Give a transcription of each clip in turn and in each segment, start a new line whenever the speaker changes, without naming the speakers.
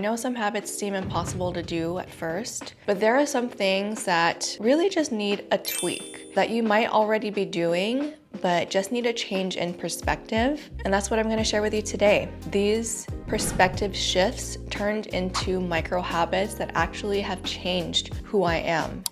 know some habits seem impossible to do at first, but there are some things that really just need a tweak that you might already be doing, but just need a change in perspective. And that's what I'm gonna share with you today. These perspective shifts turned into micro habits that actually have changed who I am.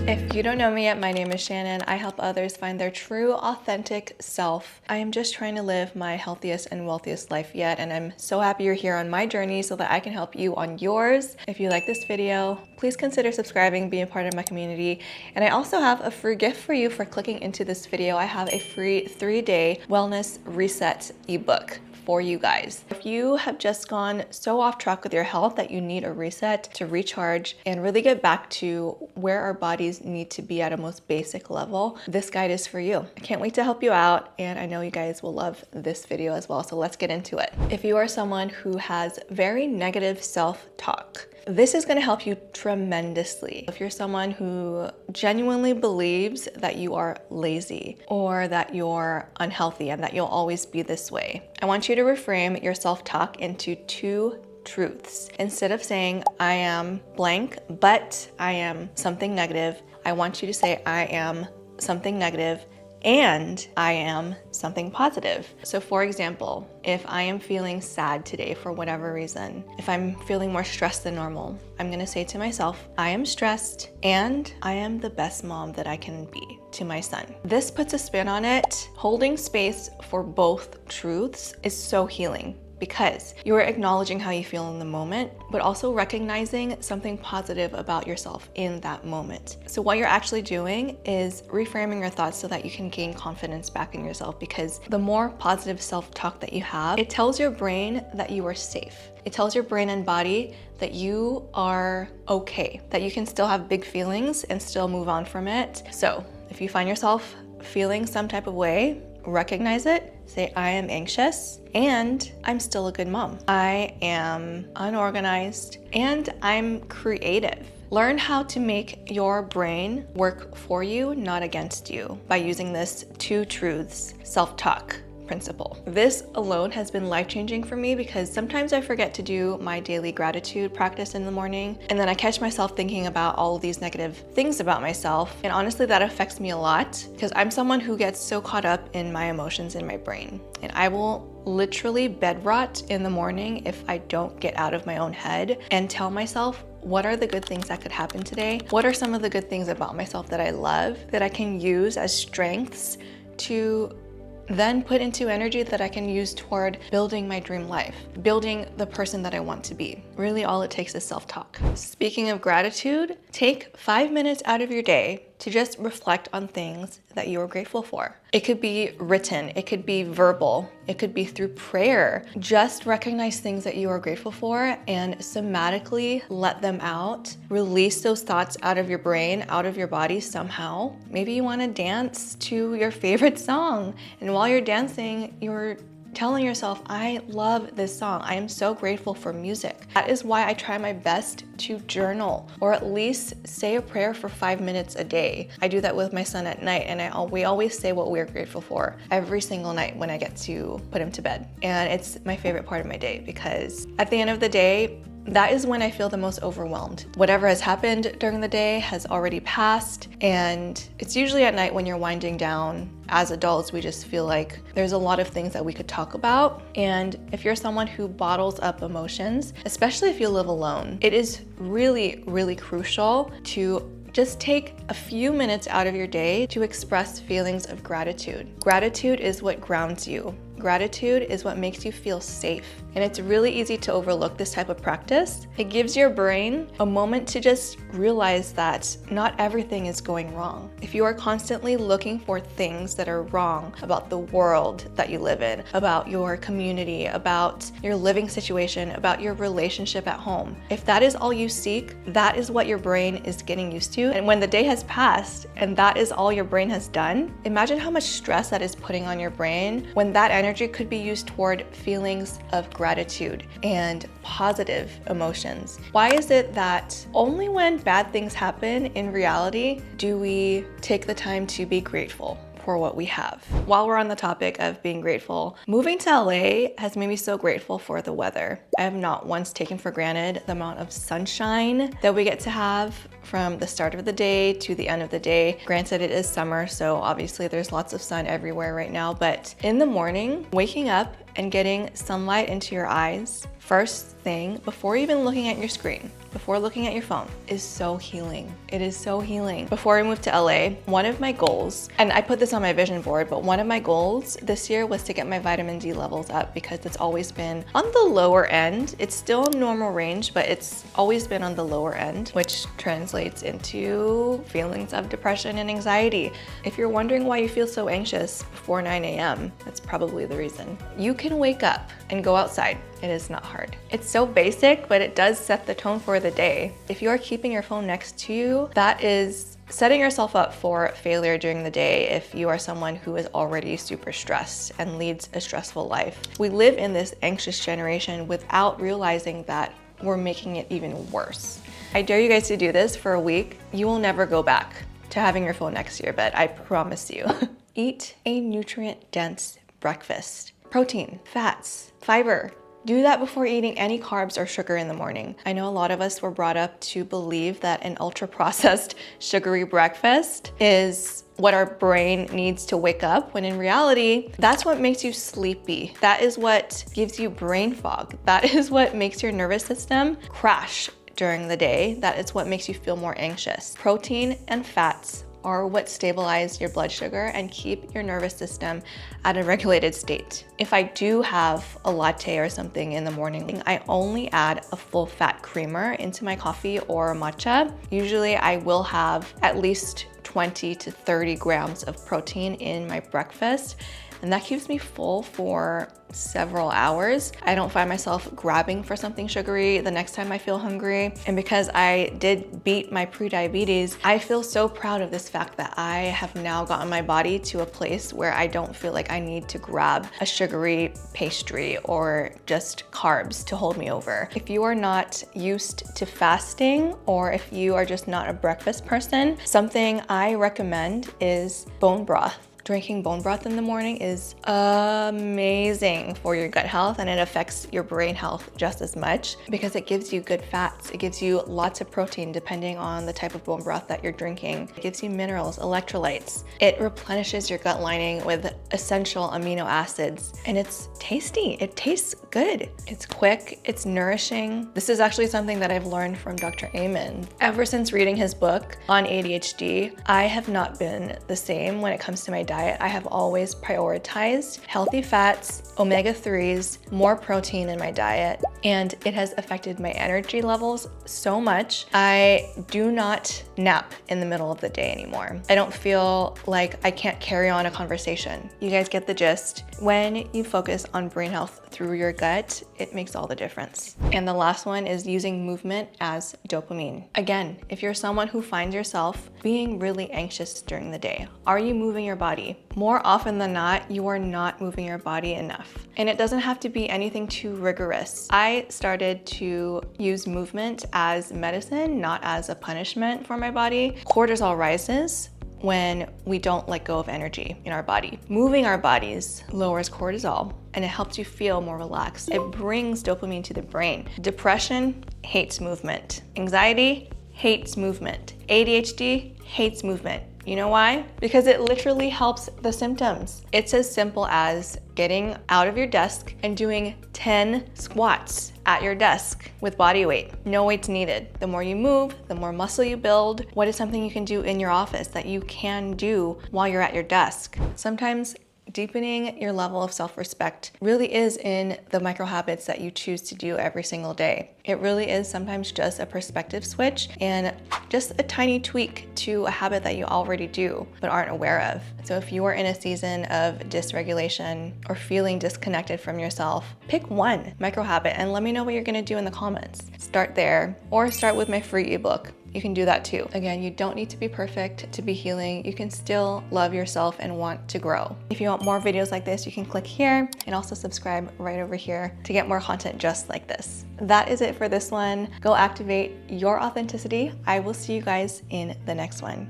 If you don't know me yet, my name is Shannon. I help others find their true, authentic self. I am just trying to live my healthiest and wealthiest life yet, and I'm so happy you're here on my journey so that I can help you on yours. If you like this video, please consider subscribing, being a part of my community. And I also have a free gift for you for clicking into this video. I have a free 3-day wellness reset ebook for you guys. If you have just gone so off track with your health that you need a reset to recharge and really get back to where our bodies need to be at a most basic level, this guide is for you. I can't wait to help you out, and I know you guys will love this video as well, so let's get into it. If you are someone who has very negative self-talk, this is going to help you tremendously. If you're someone who genuinely believes that you are lazy or that you're unhealthy and that you'll always be this way, I want you to reframe your self-talk into 2 truths. Instead of saying, I am blank, but I am something negative, I want you to say, I am something negative and I am something positive. So for example, if I am feeling sad today for whatever reason, if I'm feeling more stressed than normal, I'm gonna say to myself, I am stressed and I am the best mom that I can be to my son. This puts a spin on it. Holding space for both truths is so healing, because you're acknowledging how you feel in the moment, but also recognizing something positive about yourself in that moment. So what you're actually doing is reframing your thoughts so that you can gain confidence back in yourself, because the more positive self-talk that you have, it tells your brain that you are safe. It tells your brain and body that you are okay, that you can still have big feelings and still move on from it. So if you find yourself feeling some type of way, recognize it, say, I am anxious and I'm still a good mom. I am unorganized and I'm creative. Learn how to make your brain work for you, not against you, by using this 2 truths self-talk principle. This alone has been life-changing for me, because sometimes I forget to do my daily gratitude practice in the morning, and then I catch myself thinking about all of these negative things about myself. And honestly, that affects me a lot, because I'm someone who gets so caught up in my emotions in my brain. And I will literally bed rot in the morning if I don't get out of my own head and tell myself, what are the good things that could happen today? What are some of the good things about myself that I love, that I can use as strengths to then put into energy that I can use toward building my dream life, building the person that I want to be. Really, all it takes is self-talk. Speaking of gratitude, take 5 minutes out of your day to just reflect on things that you are grateful for. It could be written, it could be verbal, it could be through prayer. Just recognize things that you are grateful for and somatically let them out. Release those thoughts out of your brain, out of your body somehow. Maybe you want to dance to your favorite song, and while you're dancing, you're telling yourself, I love this song. I am so grateful for music. That is why I try my best to journal, or at least say a prayer for 5 minutes a day. I do that with my son at night, and we always say what we're grateful for every single night when I get to put him to bed. And it's my favorite part of my day, because at the end of the day, that is when I feel the most overwhelmed. Whatever has happened during the day has already passed, and it's usually at night when you're winding down. As adults, we just feel like there's a lot of things that we could talk about. And if you're someone who bottles up emotions, especially if you live alone, it is really, really crucial to just take a few minutes out of your day to express feelings of gratitude. Gratitude is what grounds you. Gratitude is what makes you feel safe. And it's really easy to overlook this type of practice. It gives your brain a moment to just realize that not everything is going wrong. If you are constantly looking for things that are wrong about the world that you live in, about your community, about your living situation, about your relationship at home, if that is all you seek, that is what your brain is getting used to. And when the day has passed and that is all your brain has done, imagine how much stress that is putting on your brain when that energy could be used toward feelings of gratitude and positive emotions. Why is it that only when bad things happen in reality do we take the time to be grateful for what we have. While we're on the topic of being grateful, moving to LA has made me so grateful for the weather. I have not once taken for granted the amount of sunshine that we get to have from the start of the day to the end of the day. Granted, it is summer, so obviously there's lots of sun everywhere right now, but in the morning, waking up and getting sunlight into your eyes first thing before even looking at your screen, before looking at your phone, is so healing. It is so healing. Before I moved to LA, one of my goals, and I put this on my vision board, but one of my goals this year was to get my vitamin D levels up because it's always been on the lower end. It's still in normal range, but it's always been on the lower end, which translates into feelings of depression and anxiety. If you're wondering why you feel so anxious before 9 a.m., that's probably the reason. You can wake up and go outside. It is not hard. It's so basic, but it does set the tone for the day. If you are keeping your phone next to you, that is setting yourself up for failure during the day if you are someone who is already super stressed and leads a stressful life. We live in this anxious generation without realizing that we're making it even worse. I dare you guys to do this for a week. You will never go back to having your phone next to your bed, I promise you. Eat a nutrient-dense breakfast. Protein, fats, fiber. Do that before eating any carbs or sugar in the morning. I know a lot of us were brought up to believe that an ultra-processed sugary breakfast is what our brain needs to wake up, when in reality, that's what makes you sleepy. That is what gives you brain fog. That is what makes your nervous system crash during the day. That is what makes you feel more anxious. Protein and fats are what stabilize your blood sugar and keep your nervous system at a regulated state. If I do have a latte or something in the morning, I only add a full fat creamer into my coffee or matcha. Usually I will have at least 20 to 30 grams of protein in my breakfast, and that keeps me full for several hours. I don't find myself grabbing for something sugary the next time I feel hungry. And because I did beat my prediabetes, I feel so proud of this fact that I have now gotten my body to a place where I don't feel like I need to grab a sugary pastry or just carbs to hold me over. If you are not used to fasting, or if you are just not a breakfast person, something I recommend is bone broth. Drinking bone broth in the morning is amazing for your gut health, and it affects your brain health just as much because it gives you good fats. It gives you lots of protein depending on the type of bone broth that you're drinking. It gives you minerals, electrolytes. It replenishes your gut lining with essential amino acids, and it's tasty. It tastes good. It's quick, it's nourishing. This is actually something that I've learned from Dr. Amen. Ever since reading his book on ADHD, I have not been the same when it comes to my diet. I have always prioritized healthy fats, omega-3s, more protein in my diet, and it has affected my energy levels so much. I do not nap in the middle of the day anymore. I don't feel like I can't carry on a conversation. You guys get the gist. When you focus on brain health through your gut, it makes all the difference. And the last one is using movement as dopamine. Again, if you're someone who finds yourself being really anxious during the day, are you moving your body? More often than not, you are not moving your body enough. And it doesn't have to be anything too rigorous. I started to use movement as medicine, not as a punishment for my body. Cortisol rises when we don't let go of energy in our body. Moving our bodies lowers cortisol, and it helps you feel more relaxed. It brings dopamine to the brain. Depression hates movement. Anxiety hates movement. ADHD hates movement. You know why? Because it literally helps the symptoms. It's as simple as getting out of your desk and doing 10 squats at your desk with body weight. No weights needed. The more you move, the more muscle you build. What is something you can do in your office that you can do while you're at your desk? Sometimes deepening your level of self-respect really is in the micro habits that you choose to do every single day. It really is sometimes just a perspective switch and just a tiny tweak to a habit that you already do but aren't aware of. So if you are in a season of dysregulation or feeling disconnected from yourself, pick one micro habit and let me know what you're gonna do in the comments. Start there, or start with my free ebook. You can do that too. Again, you don't need to be perfect to be healing. You can still love yourself and want to grow. If you want more videos like this, you can click here and also subscribe right over here to get more content just like this. That is it for this one. Go activate your authenticity. I will see you guys in the next one.